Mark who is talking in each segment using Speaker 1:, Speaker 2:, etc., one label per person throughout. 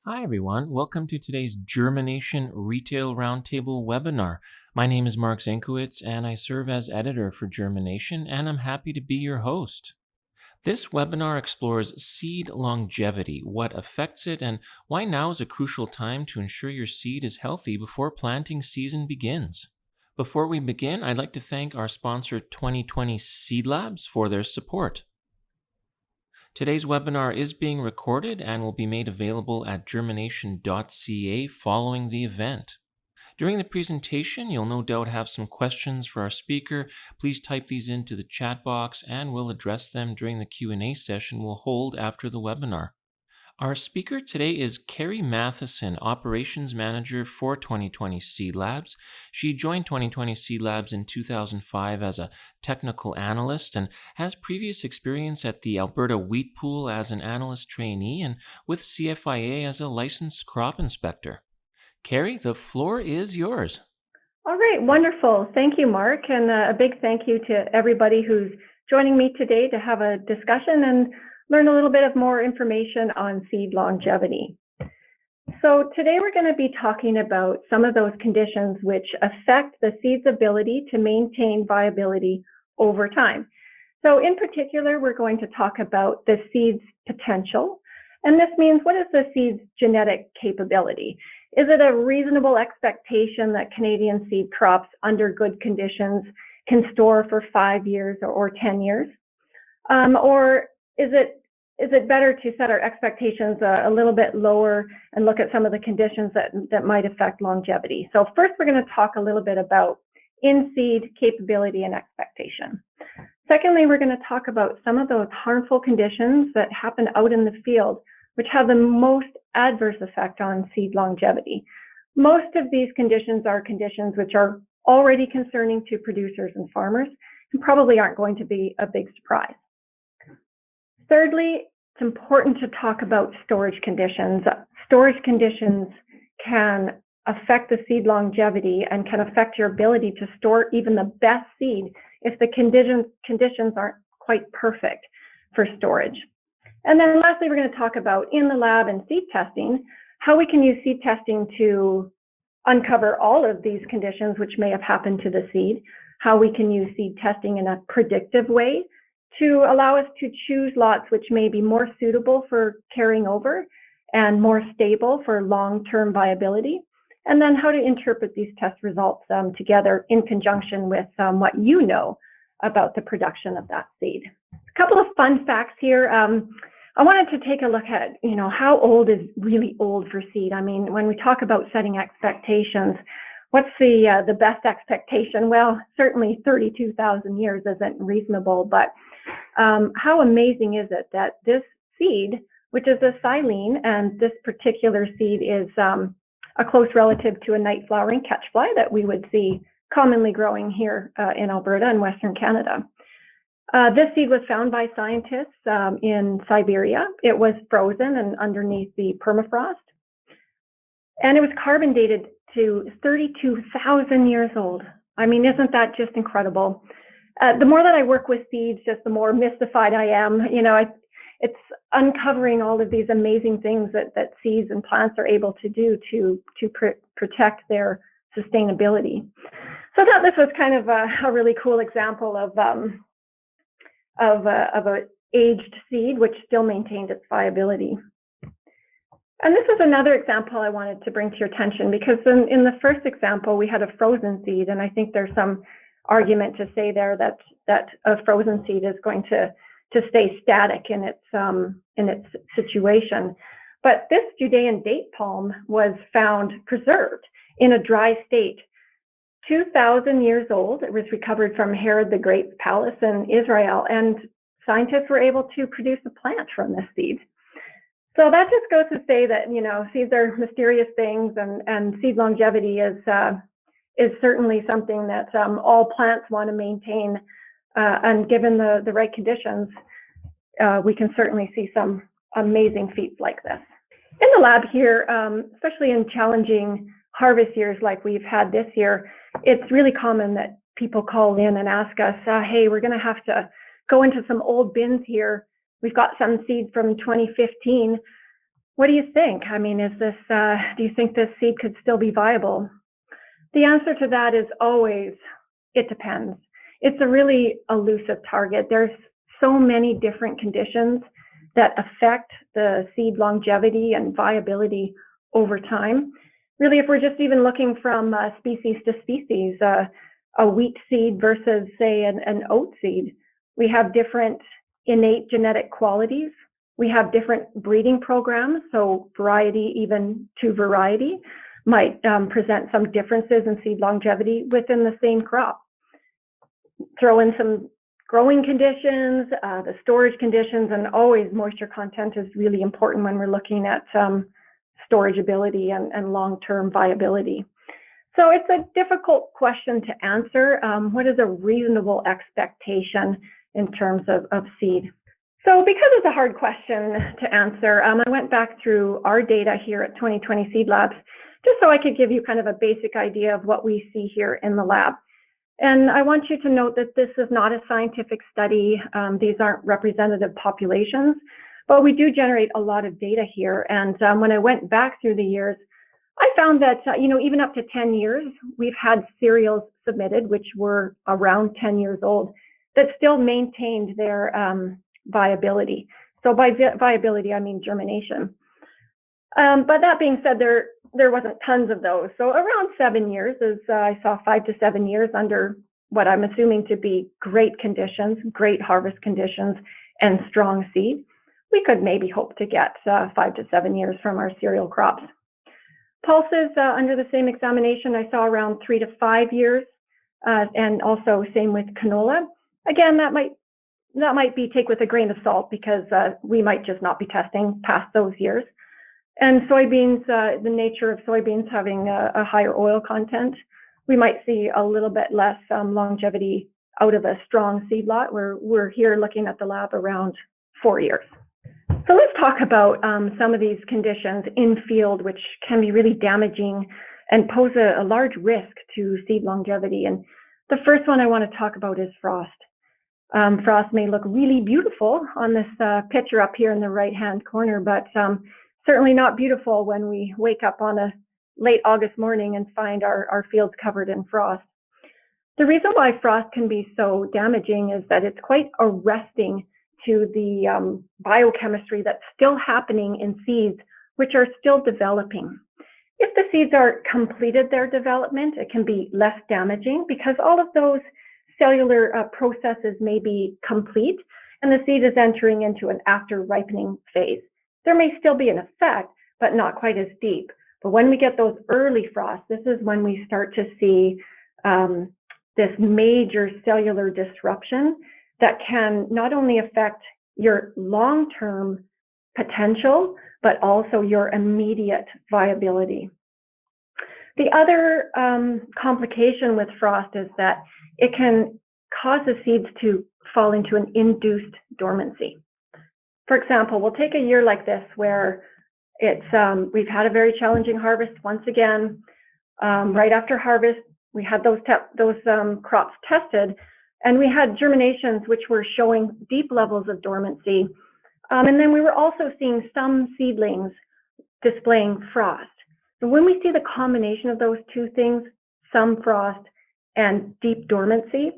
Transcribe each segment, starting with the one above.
Speaker 1: Hi, everyone. Welcome to today's Germination Retail Roundtable webinar. My name is Mark Zinkowitz, and I serve as editor for Germination, and I'm happy to be your host. This webinar explores seed longevity, what affects it, and why now is a crucial time to ensure your seed is healthy before planting season begins. Before we begin, I'd like to thank our sponsor 2020 Seed Labs for their support. Today's webinar is being recorded and will be made available at germination.ca following the event. During the presentation, you'll no doubt have some questions for our speaker. Please type these into the chat box and we'll address them during the Q&A session we'll hold after the webinar. Our speaker today is Carrie Matheson, Operations Manager for 2020 Seed Labs. She joined 2020 Seed Labs in 2005 as a technical analyst and has previous experience at the Alberta Wheat Pool as an analyst trainee and with CFIA as a licensed crop inspector. Carrie, the floor is yours.
Speaker 2: All right, wonderful. Thank you, Mark, and a big thank you to everybody who's joining me today to have a discussion and learn a little bit of more information on seed longevity. So today we're going to be talking about some of those conditions which affect the seed's ability to maintain viability over time. So in particular, we're going to talk about the seed's potential. And this means, what is the seed's genetic capability? Is it a reasonable expectation that Canadian seed crops under good conditions can store for 5 years or 10 years? Or is it better to set our expectations a little bit lower and look at some of the conditions that might affect longevity? So first, we're going to talk a little bit about in-seed capability and expectation. Secondly, we're going to talk about some of those harmful conditions that happen out in the field, which have the most adverse effect on seed longevity. Most of these conditions are conditions which are already concerning to producers and farmers and probably aren't going to be a big surprise. Thirdly, it's important to talk about storage conditions. Storage conditions can affect the seed longevity and can affect your ability to store even the best seed if the conditions aren't quite perfect for storage. And then lastly, we're going to talk about in the lab and seed testing, how we can use seed testing to uncover all of these conditions which may have happened to the seed, how we can use seed testing in a predictive way to allow us to choose lots which may be more suitable for carrying over and more stable for long-term viability, and then how to interpret these test results together in conjunction with what you know about the production of that seed. A couple of fun facts here. I wanted to take a look at, how old is really old for seed? I mean, when we talk about setting expectations, what's the best expectation? Well, certainly 32,000 years isn't reasonable, but how amazing is it that this seed, which is a silene, and this particular seed is a close relative to a night flowering catchfly that we would see commonly growing here in Alberta and Western Canada. This seed was found by scientists in Siberia. It was frozen and underneath the permafrost. And it was carbon dated to 32,000 years old. I mean, isn't that just incredible? The more that I work with seeds, just the more mystified I am. It's uncovering all of these amazing things that seeds and plants are able to do to protect their sustainability. So I thought this was kind of a really cool example of an aged seed which still maintained its viability. And this is another example I wanted to bring to your attention, because in the first example we had a frozen seed, and I think there's some argument to say there that a frozen seed is going to stay static in its situation. But this Judean Datepalm was found preserved in a dry state, 2,000 years old. It was recovered from Herod the Great's palace in Israel, and scientists were able to produce a plant from this seed. So that just goes to say that, seeds are mysterious things, and seed longevity is certainly something that all plants want to maintain, and given the right conditions, we can certainly see some amazing feats like this. In the lab here, especially in challenging harvest years like we've had this year, it's really common that people call in and ask us, hey, we're going to have to go into some old bins here. We've got some seeds from 2015. What do you think? I mean, do you think this seed could still be viable? The answer to that is always, it depends. It's a really elusive target. There's so many different conditions that affect the seed longevity and viability over time. Really, if we're just even looking from species to species, a wheat seed versus, say, an oat seed, we have different innate genetic qualities. We have different breeding programs, so variety even to variety might present some differences in seed longevity within the same crop. Throw in some growing conditions, the storage conditions, and always moisture content is really important when we're looking at storage ability and long-term viability. So it's a difficult question to answer. What is a reasonable expectation in terms of seed? So because it's a hard question to answer, I went back through our data here at 2020 Seed Labs, just so I could give you kind of a basic idea of what we see here in the lab. And I want you to note that this is not a scientific study. These aren't representative populations, but we do generate a lot of data here. And when I went back through the years, I found that, even up to 10 years, we've had cereals submitted, which were around 10 years old, that still maintained their viability. So by viability, I mean germination. But that being said, there wasn't tons of those. So around 7 years, I saw 5 to 7 years under what I'm assuming to be great conditions, great harvest conditions, and strong seed. We could maybe hope to get 5 to 7 years from our cereal crops. Pulses under the same examination, I saw around 3 to 5 years, and also same with canola. Again, that might be take with a grain of salt because we might just not be testing past those years. And soybeans, the nature of soybeans having a higher oil content, we might see a little bit less longevity out of a strong seed lot. We're here looking at the lab around 4 years. So let's talk about some of these conditions in field, which can be really damaging and pose a large risk to seed longevity. And the first one I want to talk about is frost. Frost may look really beautiful on this picture up here in the right-hand corner, but certainly not beautiful when we wake up on a late August morning and find our fields covered in frost. The reason why frost can be so damaging is that it's quite arresting to the biochemistry that's still happening in seeds, which are still developing. If the seeds are completed their development, it can be less damaging because all of those cellular processes may be complete and the seed is entering into an after ripening phase. There may still be an effect, but not quite as deep. But when we get those early frosts, this is when we start to see this major cellular disruption that can not only affect your long-term potential, but also your immediate viability. The other complication with frost is that it can cause the seeds to fall into an induced dormancy. For example, we'll take a year like this where we've had a very challenging harvest once again. Right after harvest, we had those crops tested, and we had germinations which were showing deep levels of dormancy. And then we were also seeing some seedlings displaying frost. So when we see the combination of those two things, some frost and deep dormancy,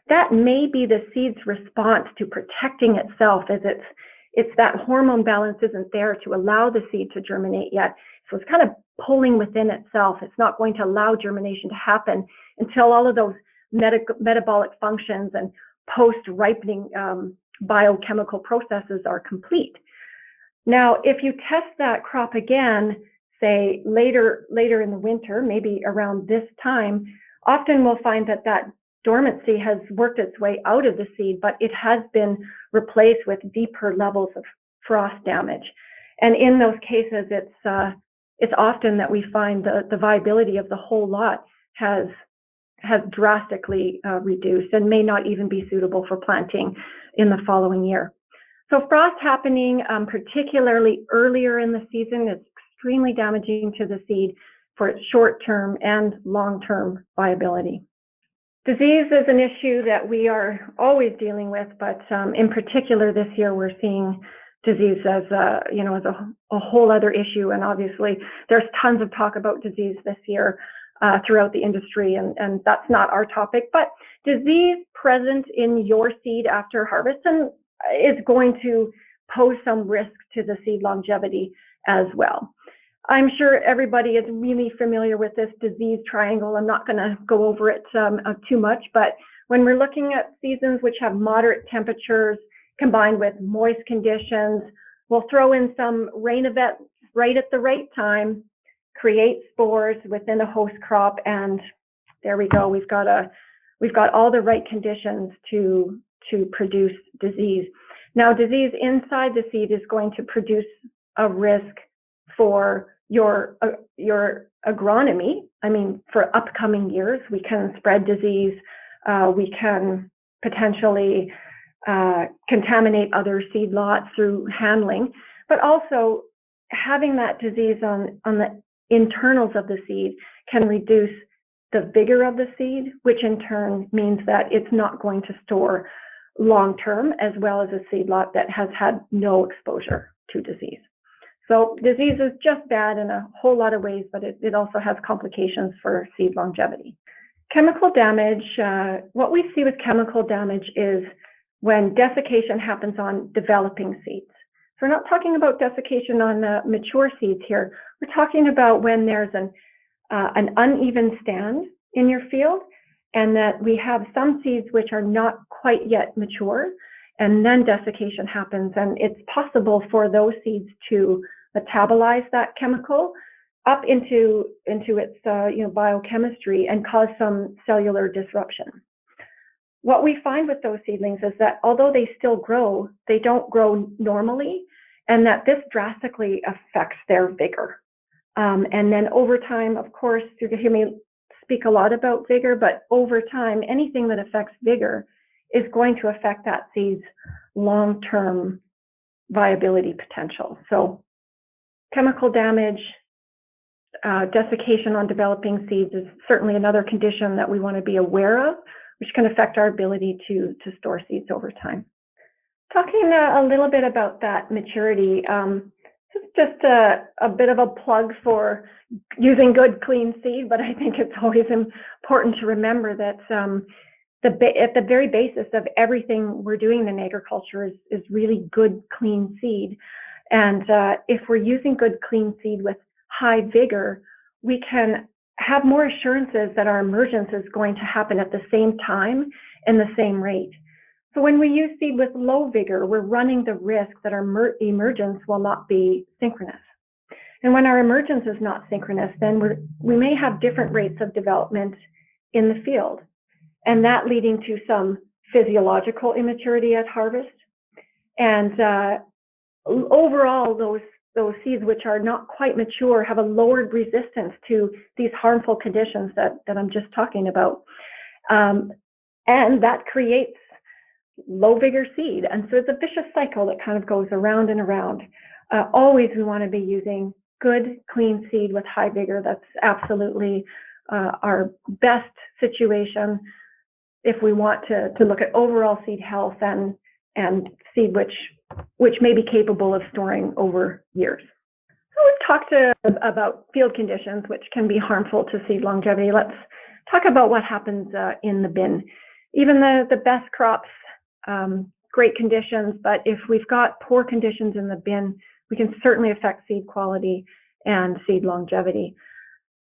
Speaker 2: that may be the seed's response to protecting itself, as it's that hormone balance isn't there to allow the seed to germinate yet. So it's kind of pulling within itself. It's not going to allow germination to happen until all of those metabolic functions and post-ripening biochemical processes are complete. Now, if you test that crop again, say later in the winter, maybe around this time, often we'll find that dormancy has worked its way out of the seed, but it has been replaced with deeper levels of frost damage. And in those cases, it's often that we find the viability of the whole lot has drastically reduced and may not even be suitable for planting in the following year. So frost happening particularly earlier in the season is extremely damaging to the seed for its short-term and long-term viability. Disease is an issue that we are always dealing with, but in particular this year we're seeing disease as a whole other issue. And obviously, there's tons of talk about disease this year throughout the industry, and that's not our topic. But disease present in your seed after harvest and is going to pose some risk to the seed longevity as well. I'm sure everybody is really familiar with this disease triangle. I'm not going to go over it too much, but when we're looking at seasons which have moderate temperatures combined with moist conditions, we'll throw in some rain events right at the right time, create spores within a host crop, and there we go. We've got all the right conditions to produce disease. Now, disease inside the seed is going to produce a risk for your agronomy. I mean, for upcoming years, we can spread disease. We can potentially contaminate other seed lots through handling, but also having that disease on the internals of the seed can reduce the vigor of the seed, which in turn means that it's not going to store long-term, as well as a seed lot that has had no exposure to disease. So disease is just bad in a whole lot of ways, but it also has complications for seed longevity. Chemical damage, what we see with chemical damage is when desiccation happens on developing seeds. So we're not talking about desiccation on mature seeds here. We're talking about when there's an uneven stand in your field, and that we have some seeds which are not quite yet mature, and then desiccation happens, and it's possible for those seeds to metabolize that chemical up into its biochemistry and cause some cellular disruption. What we find with those seedlings is that although they still grow, they don't grow normally, and that this drastically affects their vigor. And then over time, of course, you can hear me speak a lot about vigor, but over time, anything that affects vigor is going to affect that seed's long-term viability potential. So chemical damage, desiccation on developing seeds is certainly another condition that we want to be aware of, which can affect our ability to store seeds over time. Talking a little bit about that maturity, just a bit of a plug for using good, clean seed, but I think it's always important to remember that at the very basis of everything we're doing in agriculture is really good, clean seed. And if we're using good, clean seed with high vigor, we can have more assurances that our emergence is going to happen at the same time and the same rate. So when we use seed with low vigor, we're running the risk that our emergence will not be synchronous. And when our emergence is not synchronous, then we may have different rates of development in the field, and that leading to some physiological immaturity at harvest. And overall, those seeds which are not quite mature have a lowered resistance to these harmful conditions that I'm just talking about. And that creates low vigor seed. And so it's a vicious cycle that kind of goes around and around. Always we want to be using good, clean seed with high vigor. That's absolutely our best situation if we want to look at overall seed health and seed which may be capable of storing over years. So we've talked about field conditions, which can be harmful to seed longevity. Let's talk about what happens in the bin. Even the best crops, great conditions, but if we've got poor conditions in the bin, we can certainly affect seed quality and seed longevity.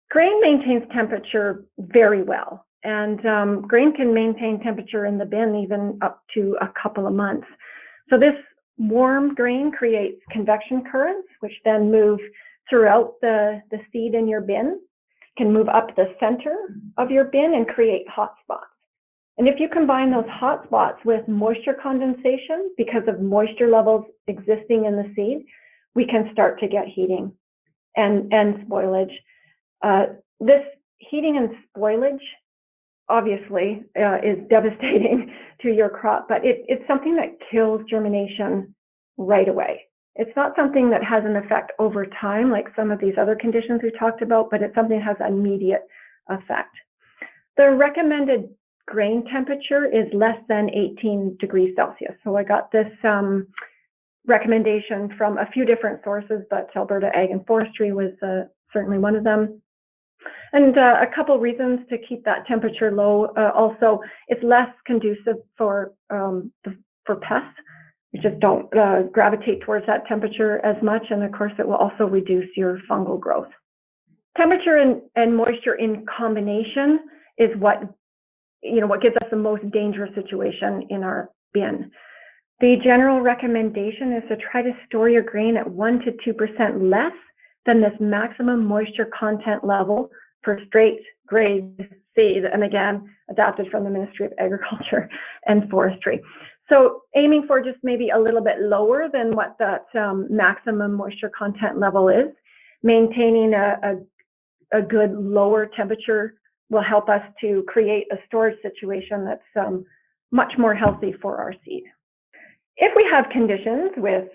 Speaker 2: Grain maintains temperature very well, and grain can maintain temperature in the bin even up to a couple of months. So this warm grain creates convection currents, which then move throughout the seed in your bin, can move up the center of your bin and create hot spots. And if you combine those hot spots with moisture condensation, because of moisture levels existing in the seed, we can start to get heating and spoilage. This heating and spoilage obviously is devastating to your crop, but it's something that kills germination right away. It's not something that has an effect over time like some of these other conditions we talked about, but it's something that has an immediate effect. The recommended grain temperature is less than 18 degrees Celsius. So I got this recommendation from a few different sources, but Alberta Ag and Forestry was certainly one of them. And a couple reasons to keep that temperature low. Also, it's less conducive for pests. You just don't gravitate towards that temperature as much, and of course, it will also reduce your fungal growth. Temperature and moisture in combination is what gives us the most dangerous situation in our bin. The general recommendation is to try to store your grain at 1 to 2% less than this maximum moisture content level for straight grade seed, and again, adapted from the Ministry of Agriculture and Forestry. So aiming for just maybe a little bit lower than what that maximum moisture content level is. Maintaining a good lower temperature will help us to create a storage situation that's much more healthy for our seed. If we have conditions with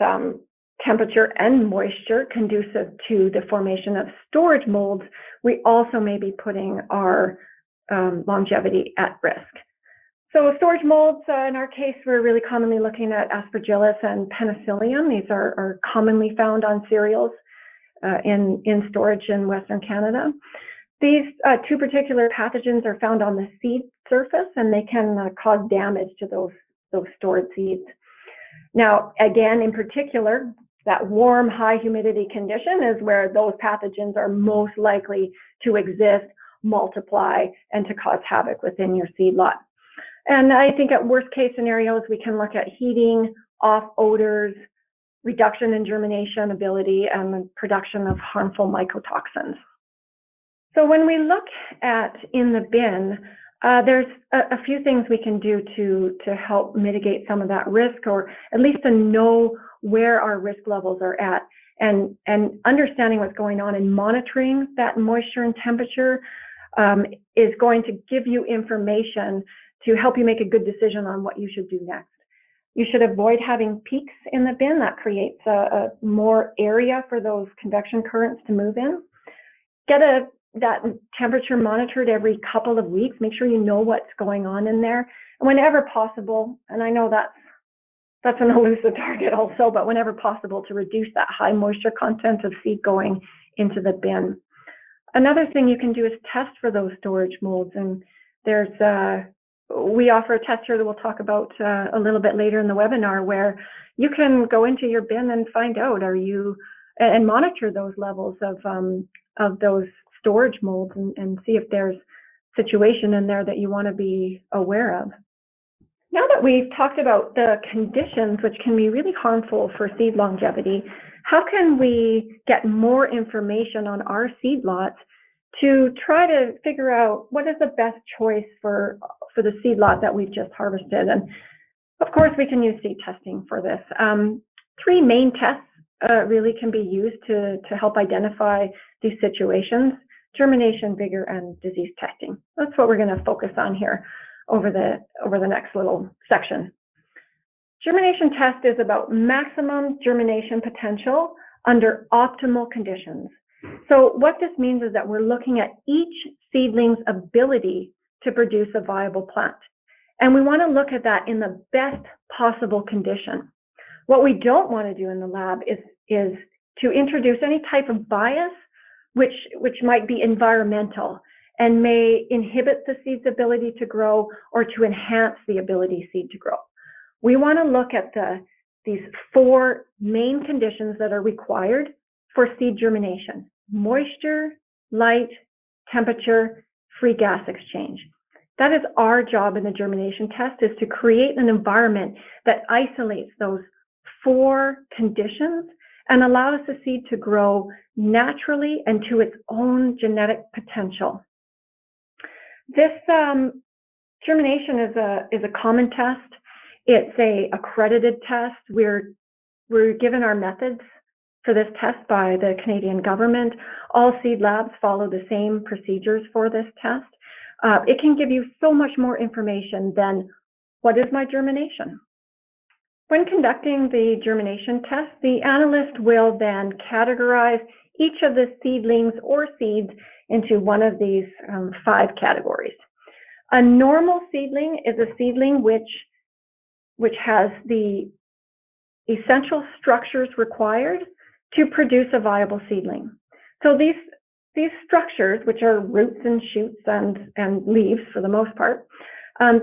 Speaker 2: temperature and moisture conducive to the formation of storage molds, we also may be putting our longevity at risk. So storage molds, in our case, we're really commonly looking at Aspergillus and Penicillium. These are commonly found on cereals in storage in Western Canada. These two particular pathogens are found on the seed surface, and they can cause damage to those stored seeds. Now, again, in particular, that warm, high humidity condition is where those pathogens are most likely to exist, multiply, and to cause havoc within your seed lot. And I think at worst case scenarios, we can look at heating, off odors, reduction in germination ability, and the production of harmful mycotoxins. So when we look at in the bin, there's a few things we can do to help mitigate some of that risk, or at least to know where our risk levels are at, and understanding what's going on and monitoring that moisture and temperature is going to give you information to help you make a good decision on what you should do next. You should avoid having peaks in the bin. That creates a more area for those convection currents to move in. Get that temperature monitored every couple of weeks. Make sure you know what's going on in there. And whenever possible, and I know that's an elusive target also, but whenever possible, to reduce that high moisture content of seed going into the bin. Another thing you can do is test for those storage molds, and we offer a tester that we'll talk about a little bit later in the webinar, where you can go into your bin and find out, and monitor those levels of those storage molds and see if there's situation in there that you want to be aware of. Now that we've talked about the conditions which can be really harmful for seed longevity, how can we get more information on our seed lots to try to figure out what is the best choice for the seed lot that we've just harvested? And of course, we can use seed testing for this. 3 main tests really can be used to help identify these situations: germination, vigor, and disease testing. That's what we're going to focus on here over the next little section. Germination test is about maximum germination potential under optimal conditions. So what this means is that we're looking at each seedling's ability to produce a viable plant. And we want to look at that in the best possible condition. What we don't want to do in the lab is to introduce any type of bias which might be environmental and may inhibit the seed's ability to grow or to enhance the ability of seed to grow. We want to look at these 4 main conditions that are required for seed germination: moisture, light, temperature, free gas exchange. That is our job in the germination test, is to create an environment that isolates those 4 conditions and allows the seed to grow naturally and to its own genetic potential. This germination is a common test. It's a accredited test. We're given our methods for this test by the Canadian government. All seed labs follow the same procedures for this test. It can give you so much more information than what is my germination. When conducting the germination test, the analyst will then categorize each of the seedlings or seeds into one of these 5 categories. A normal seedling is a seedling which has the essential structures required to produce a viable seedling. So these structures, which are roots and shoots and leaves for the most part,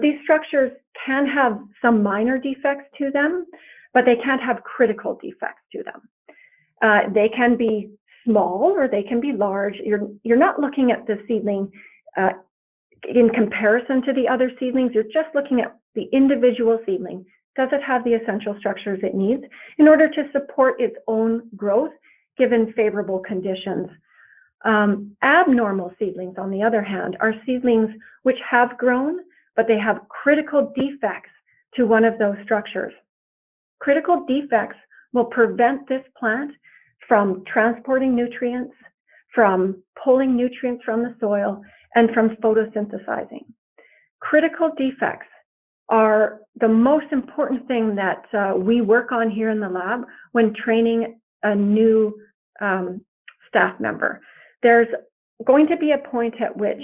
Speaker 2: these structures can have some minor defects to them, but they can't have critical defects to them. They can be small or they can be large. You're not looking at the seedling in comparison to the other seedlings. You're just looking at the individual seedling. Does it have the essential structures it needs in order to support its own growth given favorable conditions? Abnormal seedlings, on the other hand, are seedlings which have grown, but they have critical defects to one of those structures. Critical defects will prevent this plant from transporting nutrients, from pulling nutrients from the soil, and from photosynthesizing. Critical defects are the most important thing that we work on here in the lab when training a new staff member. There's going to be a point at which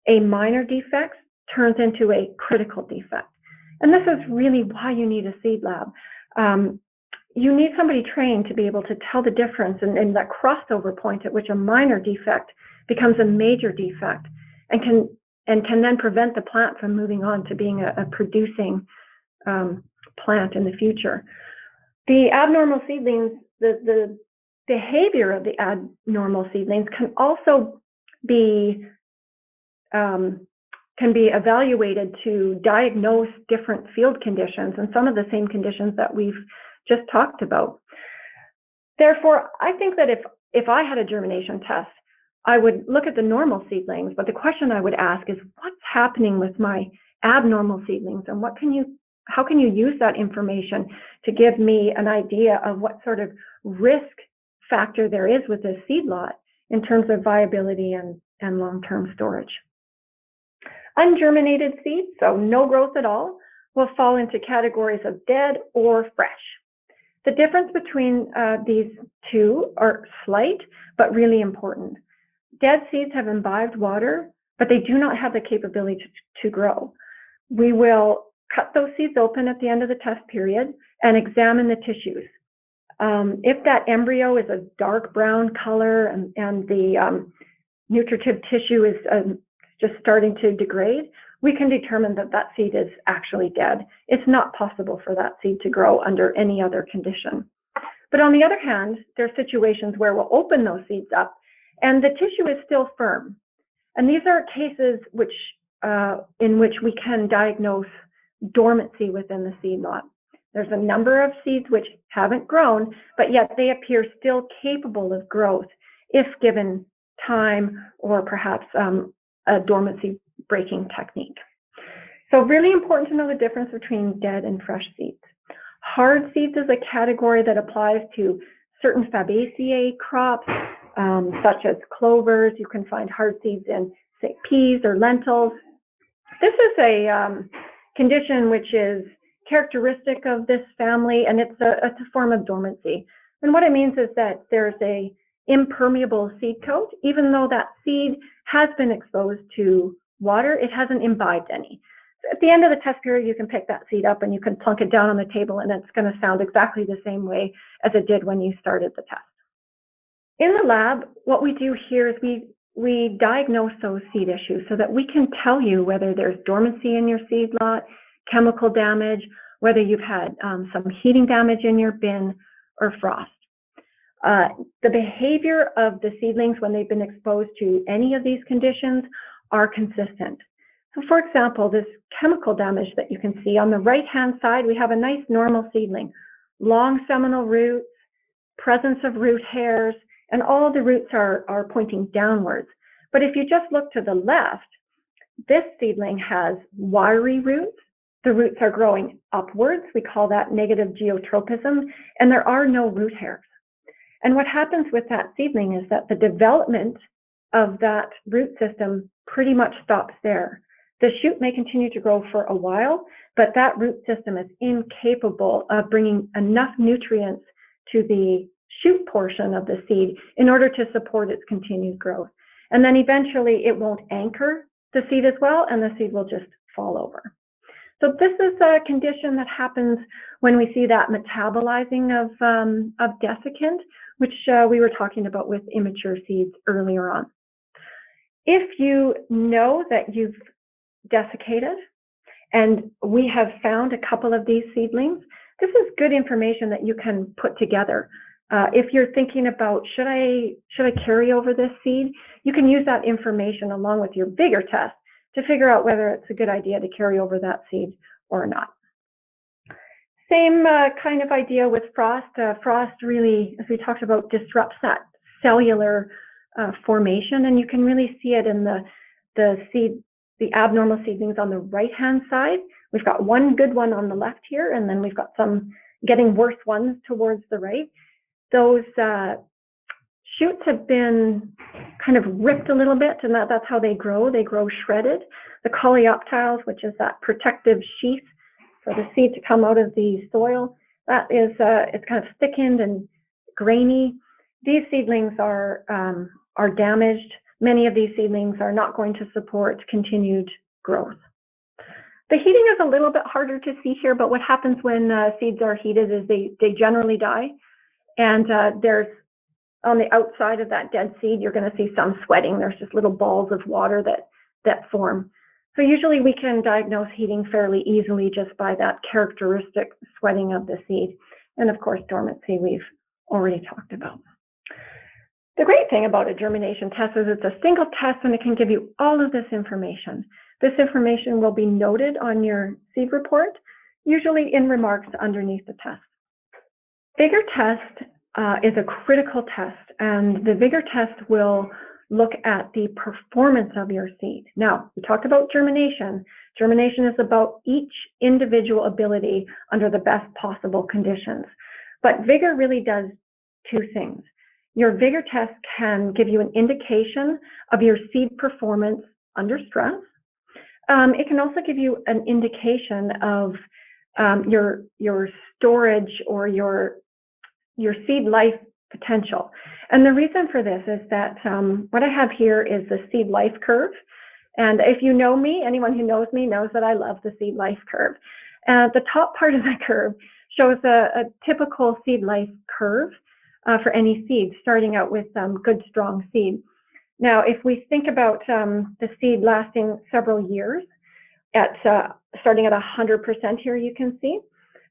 Speaker 2: a minor defect turns into a critical defect. And this is really why you need a seed lab. You need somebody trained to be able to tell the difference in that crossover point at which a minor defect becomes a major defect and can then prevent the plant from moving on to being a producing plant in the future. The abnormal seedlings, the behavior of the abnormal seedlings can also be evaluated to diagnose different field conditions and some of the same conditions that we've just talked about. Therefore, I think that if I had a germination test, I would look at the normal seedlings, but the question I would ask is, what's happening with my abnormal seedlings, and how can you use that information to give me an idea of what sort of risk factor there is with this seed lot in terms of viability and long-term storage. Ungerminated seeds, so no growth at all, will fall into categories of dead or fresh. The difference between these two are slight, but really important. Dead seeds have imbibed water, but they do not have the capability to grow. We will cut those seeds open at the end of the test period and examine the tissues. If that embryo is a dark brown color and the nutritive tissue is just starting to degrade, we can determine that that seed is actually dead. It's not possible for that seed to grow under any other condition. But on the other hand, there are situations where we'll open those seeds up and the tissue is still firm. And these are cases in which we can diagnose dormancy within the seed lot. There's a number of seeds which haven't grown, but yet they appear still capable of growth if given time or perhaps a dormancy breaking technique. So really important to know the difference between dead and fresh seeds. Hard seeds is a category that applies to certain Fabaceae crops, such as clovers. You can find hard seeds in, say, peas or lentils. This is a condition which is characteristic of this family, and it's a form of dormancy. And what it means is that there's a impermeable seed coat. Even though that seed has been exposed to water, it hasn't imbibed any. At the end of the test period, you can pick that seed up and you can plunk it down on the table, and it's going to sound exactly the same way as it did when you started the test. In the lab, what we do here is we diagnose those seed issues so that we can tell you whether there's dormancy in your seed lot, chemical damage, whether you've had some heating damage in your bin, or frost. The behavior of the seedlings when they've been exposed to any of these conditions are consistent. So for example, this chemical damage that you can see on the right-hand side, we have a nice normal seedling, long seminal roots, presence of root hairs, and all of the roots are pointing downwards. But if you just look to the left, this seedling has wiry roots. The roots are growing upwards. We call that negative geotropism, and there are no root hairs. And what happens with that seedling is that the development of that root system pretty much stops there. The shoot may continue to grow for a while, but that root system is incapable of bringing enough nutrients to the shoot portion of the seed in order to support its continued growth. And then eventually it won't anchor the seed as well, and the seed will just fall over. So this is a condition that happens when we see that metabolizing of desiccant, which we were talking about with immature seeds earlier on. If you know that you've desiccated, and we have found a couple of these seedlings, this is good information that you can put together. If you're thinking about, should I carry over this seed, you can use that information along with your vigor test to figure out whether it's a good idea to carry over that seed or not. Same kind of idea with frost. Frost really, as we talked about, disrupts that cellular formation, and you can really see it in the abnormal seedlings on the right-hand side. We've got one good one on the left here, and then we've got some getting worse ones towards the right. Those shoots have been kind of ripped a little bit, and that's how they grow. They grow shredded. The coleoptiles, which is that protective sheath for the seed to come out of the soil, that is, it's kind of thickened and grainy. These seedlings are damaged. Many of these seedlings are not going to support continued growth. The heating is a little bit harder to see here, but what happens when seeds are heated is they generally die. And there's, on the outside of that dead seed, you're going to see some sweating. There's just little balls of water that form. So usually we can diagnose heating fairly easily just by that characteristic sweating of the seed. And of course, dormancy we've already talked about. The great thing about a germination test is it's a single test and it can give you all of this information. This information will be noted on your seed report, usually in remarks underneath the test. Vigor test is a critical test, and the vigor test will look at the performance of your seed. Now, we talked about germination. Germination is about each individual ability under the best possible conditions. But vigor really does two things. Your vigor test can give you an indication of your seed performance under stress. It can also give you an indication of your storage or your seed life potential. And the reason for this is that what I have here is the seed life curve. And if you know me, anyone who knows me knows that I love the seed life curve. The top part of the curve shows a typical seed life curve for any seed, starting out with good, strong seed. Now, if we think about the seed lasting several years, starting at 100% here, you can see,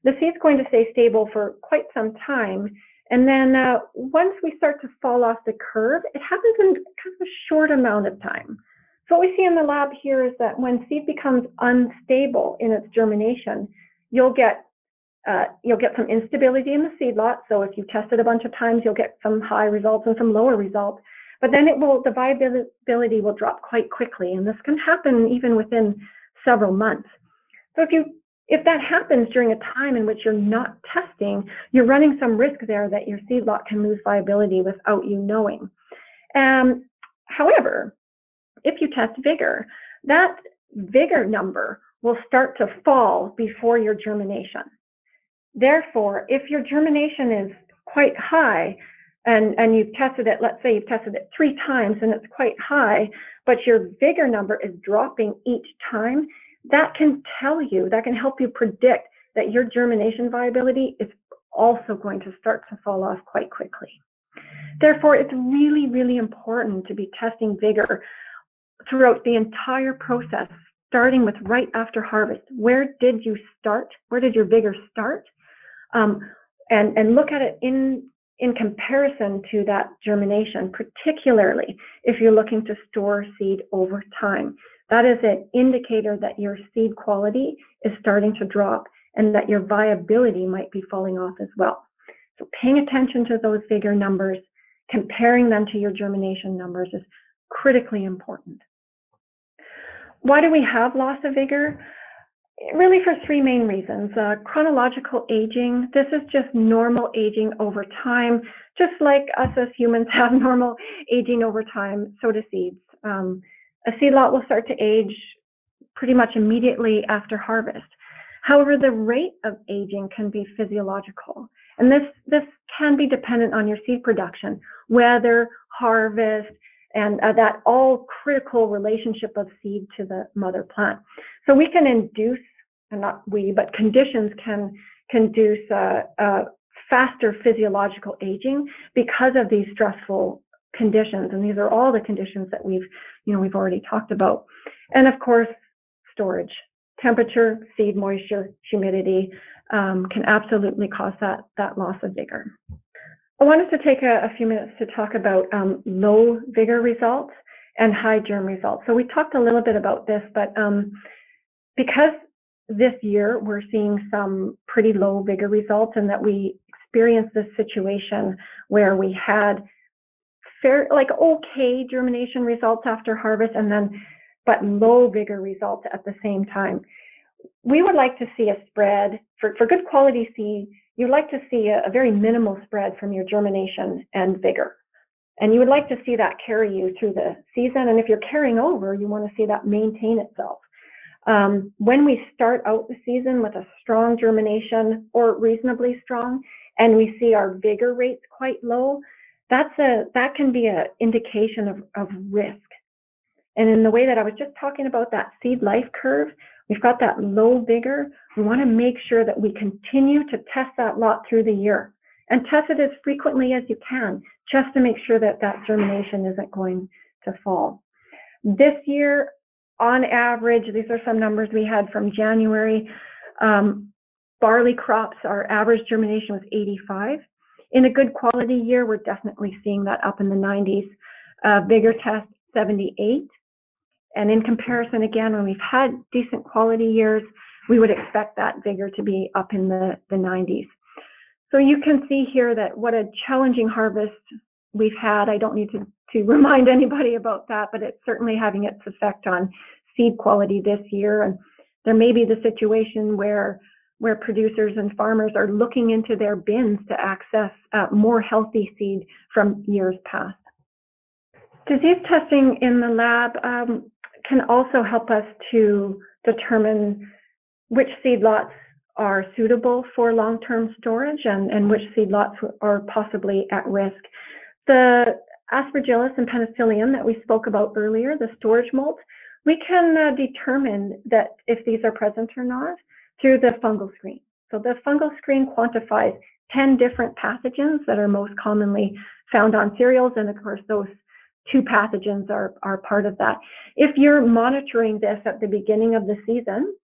Speaker 2: the seed's going to stay stable for quite some time. And then once we start to fall off the curve, it happens in kind of a short amount of time. So what we see in the lab here is that when seed becomes unstable in its germination, you'll get some instability in the seed lot. So if you've tested a bunch of times, you'll get some high results and some lower results. But then the viability will drop quite quickly, and this can happen even within several months. So if that happens during a time in which you're not testing, you're running some risk there that your seed lot can lose viability without you knowing. However, if you test vigor, that vigor number will start to fall before your germination. Therefore, if your germination is quite high and you've tested it, let's say you've tested it 3 times and it's quite high, but your vigor number is dropping each time, that can help you predict that your germination viability is also going to start to fall off quite quickly. Therefore, it's really, really important to be testing vigor throughout the entire process, starting with right after harvest. Where did you start? Where did your vigor start? And look at it in comparison to that germination, particularly if you're looking to store seed over time. That is an indicator that your seed quality is starting to drop and that your viability might be falling off as well. So paying attention to those vigor numbers, comparing them to your germination numbers is critically important. Why do we have loss of vigor? Really for 3 main reasons. Chronological aging. This is just normal aging over time. Just like us as humans have normal aging over time, so do seeds. A seed lot will start to age pretty much immediately after harvest. However, the rate of aging can be physiological, and this can be dependent on your seed production, weather, harvest, and that all critical relationship of seed to the mother plant. So we can induce and not we, but conditions can induce faster physiological aging because of these stressful conditions. And these are all the conditions that we've already talked about. And of course, storage. Temperature, seed moisture, humidity can absolutely cause that loss of vigor. I wanted to take a few minutes to talk about low vigor results and high germ results. So we talked a little bit about this, but because this year we're seeing some pretty low vigor results, and that we experienced this situation where we had okay germination results after harvest, but low vigor results at the same time. We would like to see a spread for good quality seed. You'd like to see a very minimal spread from your germination and vigor. And you would like to see that carry you through the season. And if you're carrying over, you want to see that maintain itself. When we start out the season with a strong germination or reasonably strong, and we see our vigor rates quite low, that can be an indication of risk. And in the way that I was just talking about that seed life curve, we've got that low vigor. We want to make sure that we continue to test that lot through the year, and test it as frequently as you can, just to make sure that germination isn't going to fall. This year, on average, these are some numbers we had from January. Barley crops, our average germination was 85. In a good quality year, we're definitely seeing that up in the 90s. Vigor test, 78. And in comparison, again, when we've had decent quality years, we would expect that vigor to be up in the 90s. So you can see here that what a challenging harvest we've had. I don't need to remind anybody about that, but it's certainly having its effect on seed quality this year. And there may be the situation where producers and farmers are looking into their bins to access more healthy seed from years past. Disease testing in the lab can also help us to determine which seed lots are suitable for long-term storage and which seed lots are possibly at risk. The Aspergillus and Penicillium that we spoke about earlier, the storage molds, we can determine that if these are present or not through the fungal screen. So the fungal screen quantifies 10 different pathogens that are most commonly found on cereals, and of course those 2 pathogens are part of that. If you're monitoring this at the beginning of the season,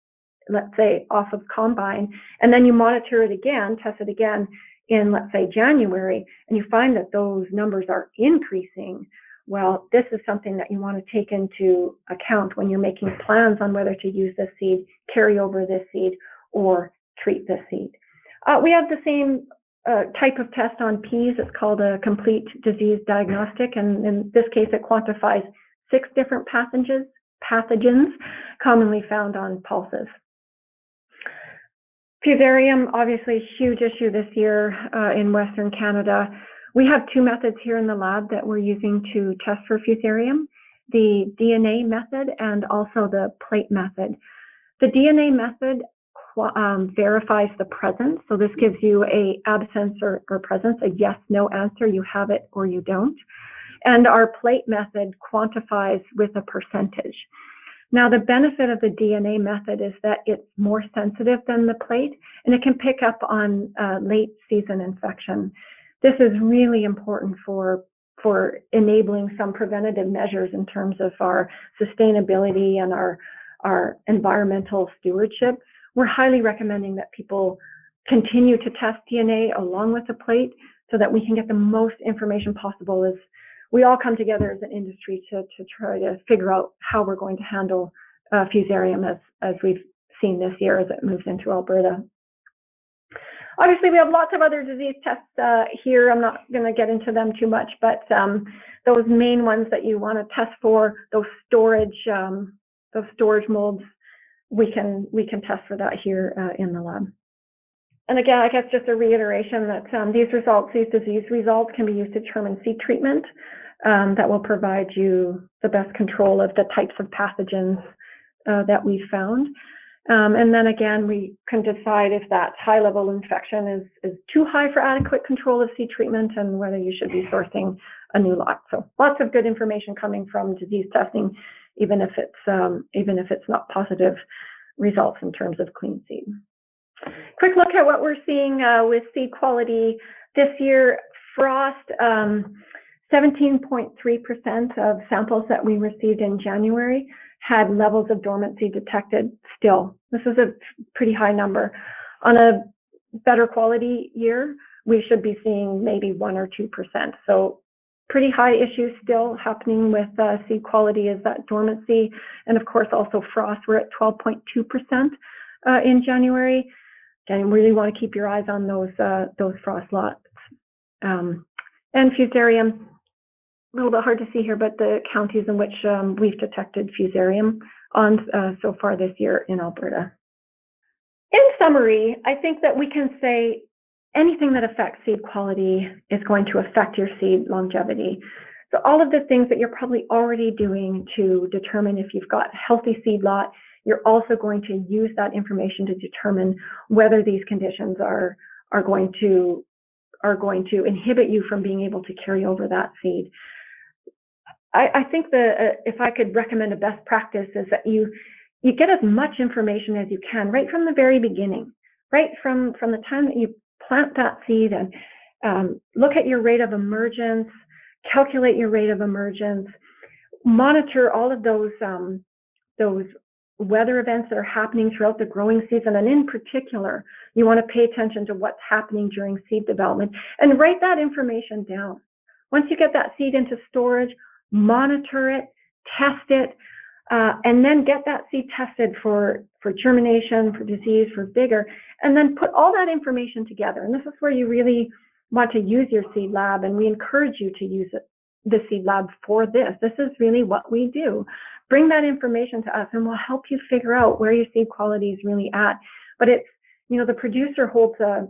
Speaker 2: let's say off of combine, and then you monitor it again, test it again in, let's say, January, and you find that those numbers are increasing, well, this is something that you want to take into account when you're making plans on whether to use this seed, carry over this seed, or treat this seed. We have the same type of test on peas. It's called a complete disease diagnostic, and in this case it quantifies 6 different pathogens commonly found on pulses. Fusarium, obviously a huge issue this year in Western Canada. We have 2 methods here in the lab that we're using to test for Fusarium, the DNA method and also the plate method. The DNA method verifies the presence, so this gives you a absence or presence, a yes/no answer, you have it or you don't. And our plate method quantifies with a percentage. Now, the benefit of the DNA method is that it's more sensitive than the plate, and it can pick up on late season infection. This is really important for enabling some preventative measures in terms of our sustainability and our environmental stewardship. We're highly recommending that people continue to test DNA along with the plate so that we can get the most information possible as we all come together as an industry to try to figure out how we're going to handle Fusarium as we've seen this year as it moves into Alberta. Obviously, we have lots of other disease tests here. I'm not going to get into them too much, but those main ones that you want to test for, those storage molds, we can test for that here in the lab. And again, I guess just a reiteration that these disease results can be used to determine seed treatment that will provide you the best control of the types of pathogens that we found. And then again, we can decide if that high level infection is too high for adequate control of seed treatment and whether you should be sourcing a new lot. So lots of good information coming from disease testing, even if it's not positive results in terms of clean seed. Quick look at what we're seeing with seed quality this year. Frost, 17.3% of samples that we received in January had levels of dormancy detected still. This is a pretty high number. On a better quality year, we should be seeing maybe 1 or 2%. So pretty high issues still happening with seed quality is that dormancy. And of course, also frost, we're at 12.2% in January. Again, you really want to keep your eyes on those frost lots. And fusarium, a little bit hard to see here, but the counties in which we've detected fusarium on so far this year in Alberta. In summary, I think that we can say anything that affects seed quality is going to affect your seed longevity. So all of the things that you're probably already doing to determine if you've got a healthy seed lot, you're also going to use that information to determine whether these conditions are going to inhibit you from being able to carry over that seed. I think that if I could recommend a best practice is that you get as much information as you can right from the very beginning, right from the time that you plant that seed, and look at your rate of emergence, calculate your rate of emergence, monitor all of those weather events that are happening throughout the growing season, and in particular, you want to pay attention to what's happening during seed development and write that information down. Once you get that seed into storage, monitor it, test it, and then get that seed tested for germination, for disease, for vigor, and then put all that information together. And this is where you really want to use your seed lab, and we encourage you to use the seed lab for this. This is really what we do. Bring that information to us, and we'll help you figure out where your seed quality is really at. But it's, the producer holds a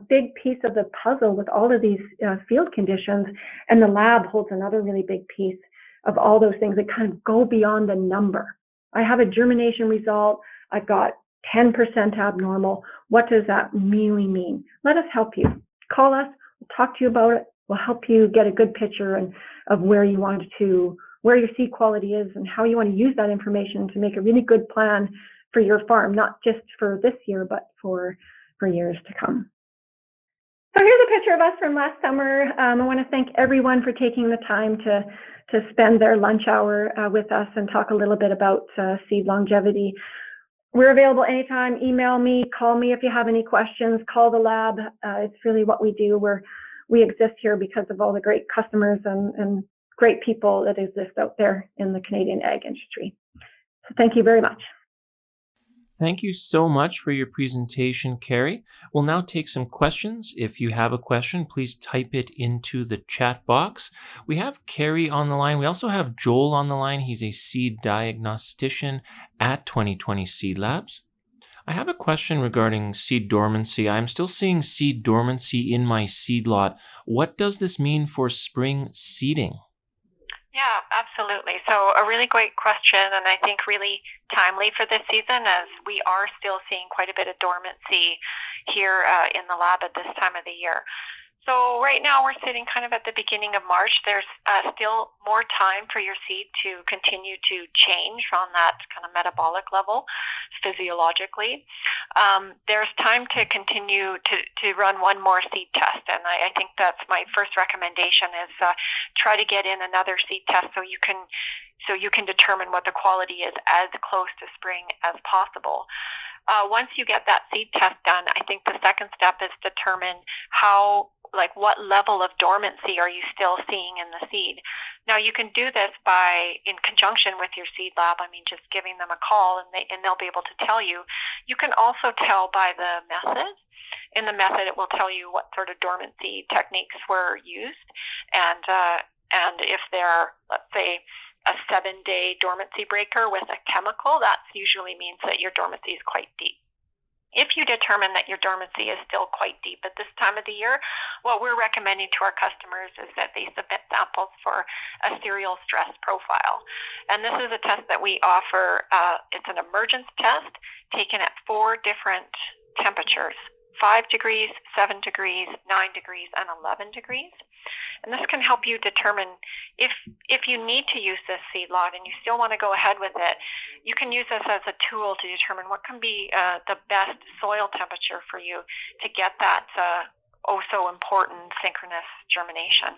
Speaker 2: big piece of the puzzle with all of these field conditions, and the lab holds another really big piece of all those things that kind of go beyond the number. I have a germination result. I've got 10% abnormal. What does that really mean? Let us help you. Call us. We'll talk to you about it. We'll help you get a good picture of where your seed quality is and how you want to use that information to make a really good plan for your farm, not just for this year, but for years to come. So here's a picture of us from last summer. I want to thank everyone for taking the time to spend their lunch hour with us and talk a little bit about seed longevity. We're available anytime. Email me, call me if you have any questions, call the lab. It's really what we do. We exist here because of all the great customers and great people that exist out there in the Canadian ag industry. So thank you very much.
Speaker 1: Thank you so much for your presentation, Carrie. We'll now take some questions. If you have a question, please type it into the chat box. We have Carrie on the line. We also have Joel on the line. He's a seed diagnostician at 2020 Seed Labs. I have a question regarding seed dormancy. I'm still seeing seed dormancy in my seed lot. What does this mean for spring seeding?
Speaker 3: Yeah, absolutely. So a really great question, and I think really timely for this season, as we are still seeing quite a bit of dormancy here in the lab at this time of the year. So right now we're sitting kind of at the beginning of March. There's still more time for your seed to continue to change on that kind of metabolic level, physiologically. There's time to continue to run one more seed test, and I think that's my first recommendation is try to get in another seed test so you can determine what the quality is as close to spring as possible. Once you get that seed test done, I think the second step is determine what level of dormancy are you still seeing in the seed. Now you can do this in conjunction with your seed lab. I mean, just giving them a call and they'll be able to tell you. You can also tell by the method. In the method, it will tell you what sort of dormancy techniques were used, and if they're, let's say, a 7-day dormancy breaker with a chemical, that usually means that your dormancy is quite deep. If you determine that your dormancy is still quite deep at this time of the year, what we're recommending to our customers is that they submit samples for a cereal stress profile. And this is a test that we offer. It's an emergence test taken at 4 different temperatures, 5 degrees, 7 degrees, 9 degrees, and 11 degrees. And this can help you determine if you need to use this seed lot and you still want to go ahead with it, you can use this as a tool to determine what can be the best soil temperature for you to get that oh so important synchronous germination.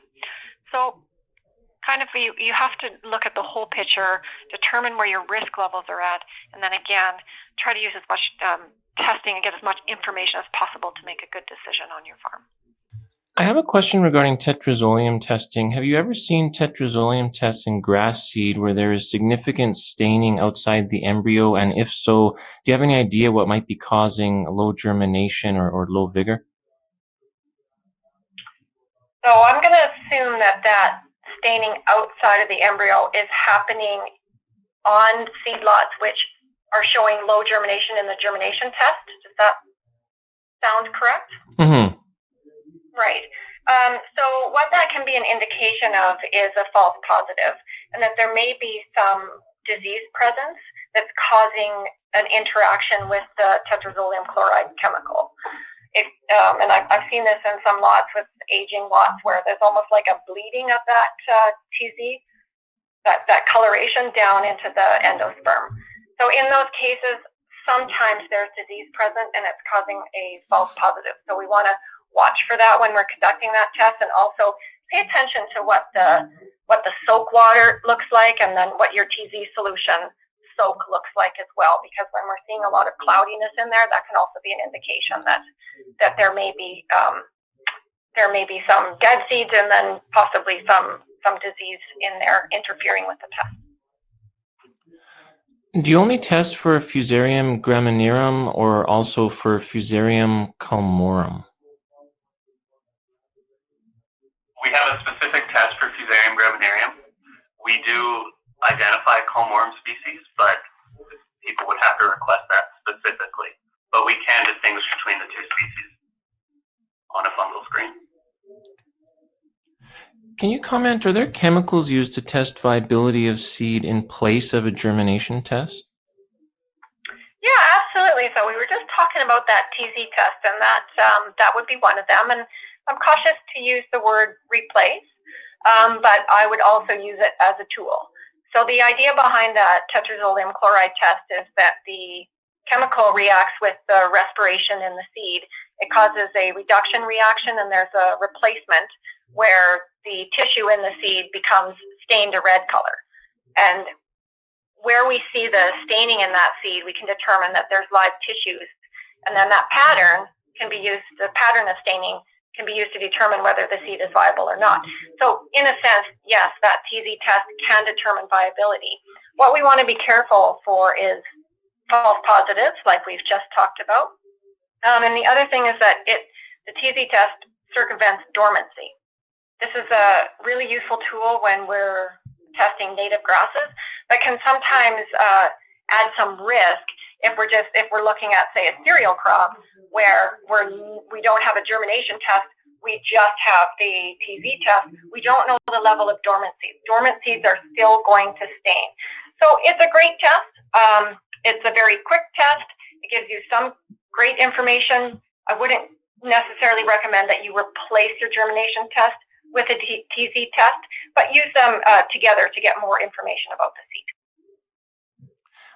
Speaker 3: So kind of you have to look at the whole picture, determine where your risk levels are at, and then again, try to use as much testing and get as much information as possible to make a good decision on your farm.
Speaker 1: I have a question regarding tetrazolium testing. Have you ever seen tetrazolium tests in grass seed where there is significant staining outside the embryo? And if so, do you have any idea what might be causing low germination or low vigor?
Speaker 2: So I'm going to assume that staining outside of the embryo is happening on seed lots which are showing low germination in the germination test. Does that sound correct?
Speaker 1: Mm-hmm.
Speaker 2: Right. So what that can be an indication of is a false positive, and that there may be some disease presence that's causing an interaction with the tetrazolium chloride chemical. And I've seen this in some lots with aging lots where there's almost like a bleeding of that TZ, that coloration down into the endosperm. So in those cases, sometimes there's disease present and it's causing a false positive. So we want to watch for that when we're conducting that test, and also pay attention to what the soak water looks like, and then what your TZ solution soak looks like as well, because when we're seeing a lot of cloudiness in there, that can also be an indication that there may be some dead seeds and then possibly some disease in there interfering with the test.
Speaker 1: Do you only test for Fusarium graminearum or also for Fusarium calmorum?
Speaker 4: We have a specific test for Fusarium graminearum. We do identify calmorum species, but people would have to request that specifically. But we can distinguish between the two species on a fungal screen.
Speaker 1: Can you comment, are there chemicals used to test viability of seed in place of a germination test?
Speaker 2: Yeah, absolutely. So we were just talking about that TZ test, and that would be one of them. And I'm cautious to use the word replace, but I would also use it as a tool. So the idea behind that tetrazolium chloride test is that the chemical reacts with the respiration in the seed. It causes a reduction reaction, and there's a replacement where the tissue in the seed becomes stained a red color. And where we see the staining in that seed, we can determine that there's live tissues. And then that pattern can be used, the pattern of staining can be used to determine whether the seed is viable or not. So in a sense, yes, that TZ test can determine viability. What we want to be careful for is false positives, like we've just talked about. And the other thing is that the TZ test circumvents dormancy. This is a really useful tool when we're testing native grasses, but can sometimes add some risk if we're looking at, say, a cereal crop where we don't have a germination test, we just have the TZ test. We don't know the level of dormancy. Dormant seeds are still going to stain. So it's a great test. It's a very quick test. It gives you some great information. I wouldn't necessarily recommend that you replace your germination test with a TZ test, but use them together to get more information about the seed.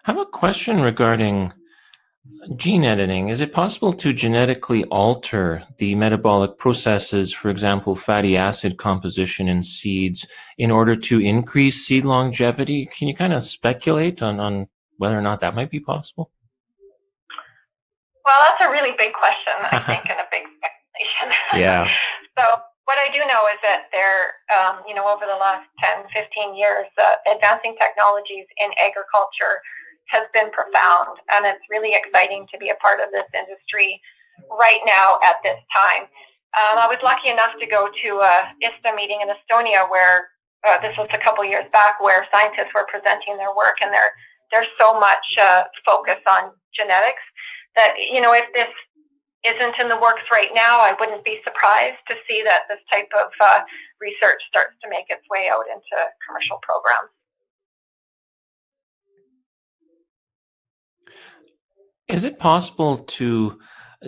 Speaker 1: I have a question regarding gene editing. Is it possible to genetically alter the metabolic processes, for example, fatty acid composition in seeds, in order to increase seed longevity? Can you kind of speculate on whether or not that might be possible?
Speaker 2: Well, that's a really big question, I think, and a big speculation.
Speaker 1: Yeah.
Speaker 2: So what I do know is that over the last 10, 15 years, advancing technologies in agriculture has been profound, and it's really exciting to be a part of this industry right now at this time. I was lucky enough to go to a ISTA meeting in Estonia where this was a couple years back, where scientists were presenting their work, and there's so much focus on genetics that, if this isn't in the works right now, I wouldn't be surprised to see that this type of research starts to make its way out into commercial programs.
Speaker 1: Is it possible to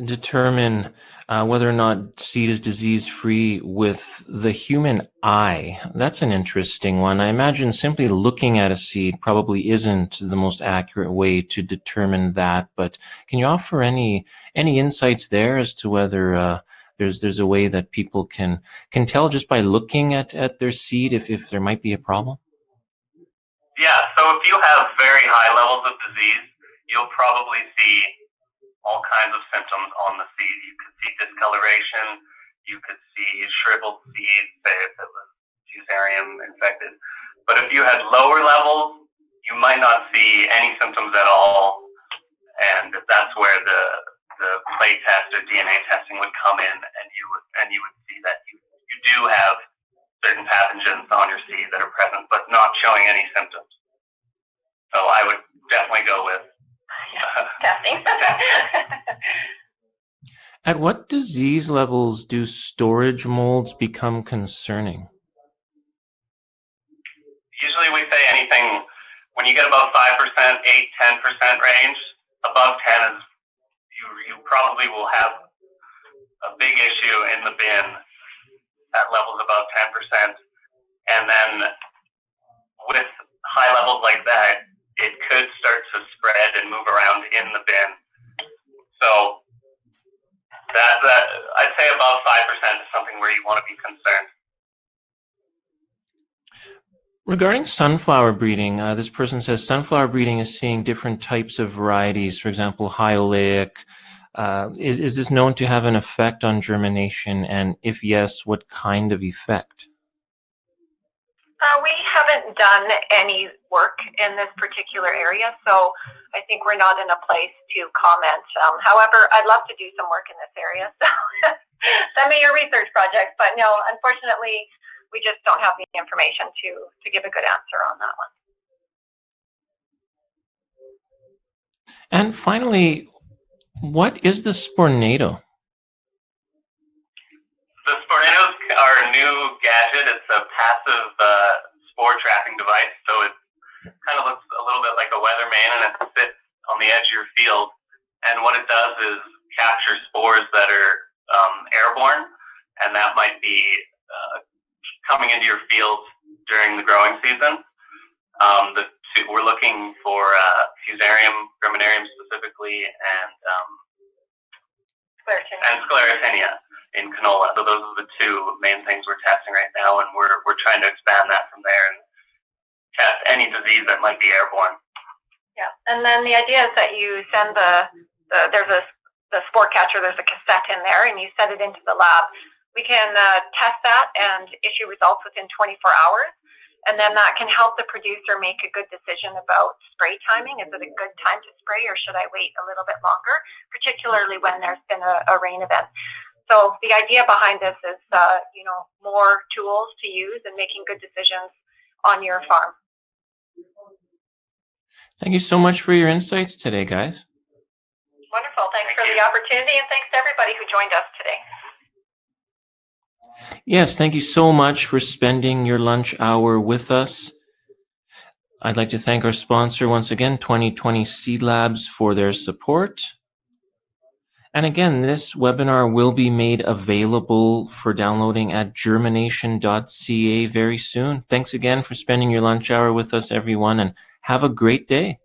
Speaker 1: determine whether or not seed is disease-free with the human eye? That's an interesting one. I imagine simply looking at a seed probably isn't the most accurate way to determine that, but can you offer any insights there as to whether there's a way that people can tell just by looking at their seed if there might be a problem?
Speaker 4: Yeah, so if you have very high levels of disease, you'll probably see all kinds of symptoms on the seed. You could see discoloration, you could see shriveled seeds, say if it was fusarium infected. But if you had lower levels, you might not see any symptoms at all, and that's where the clay test or DNA testing would come in, and you would see that you do have certain pathogens on your seed that are present, but not showing any symptoms. So I would definitely go with
Speaker 3: testing.
Speaker 1: At what disease levels do storage molds become concerning?
Speaker 4: Usually we say anything when you get above 5%, 8-10% range. Above 10 is you probably will have a big issue in the bin at levels above 10%. And then with high levels like that, it could start to spread and move around in the bin. So that I'd say above 5% is something where you want to be concerned.
Speaker 1: Regarding sunflower breeding, this person says sunflower breeding is seeing different types of varieties, for example, high oleic. Is this known to have an effect on germination? And if yes, what kind of effect?
Speaker 3: We haven't done any work in this particular area, so I think we're not in a place to comment. However, I'd love to do some work in this area, so send me your research projects. But no, unfortunately, we just don't have the information to give a good answer on that one.
Speaker 1: And finally, what is the spornado?
Speaker 4: The Spornados are a new gadget. It's a passive spore trapping device. So it kind of looks a little bit like a weatherman, and it sits on the edge of your field. And what it does is capture spores that are airborne, and that might be coming into your field during the growing season. We're looking for fusarium, germinarium specifically, and sclerotinia in canola. So those are the two main things we're testing right now, and we're trying to expand that from there and test any disease that might be airborne.
Speaker 3: Yeah, and then the idea is that you send the spore catcher. There's a cassette in there, and you send it into the lab. We can test that and issue results within 24 hours. And then that can help the producer make a good decision about spray timing. Is it a good time to spray, or should I wait a little bit longer, particularly when there's been a rain event? So the idea behind this is, more tools to use and making good decisions on your farm.
Speaker 1: Thank you so much for your insights today, guys.
Speaker 3: Wonderful. Thanks for the opportunity, and thanks to everybody who joined us today.
Speaker 1: Yes, thank you so much for spending your lunch hour with us. I'd like to thank our sponsor once again, 2020 Seed Labs, for their support. And again, this webinar will be made available for downloading at germination.ca very soon. Thanks again for spending your lunch hour with us, everyone, and have a great day.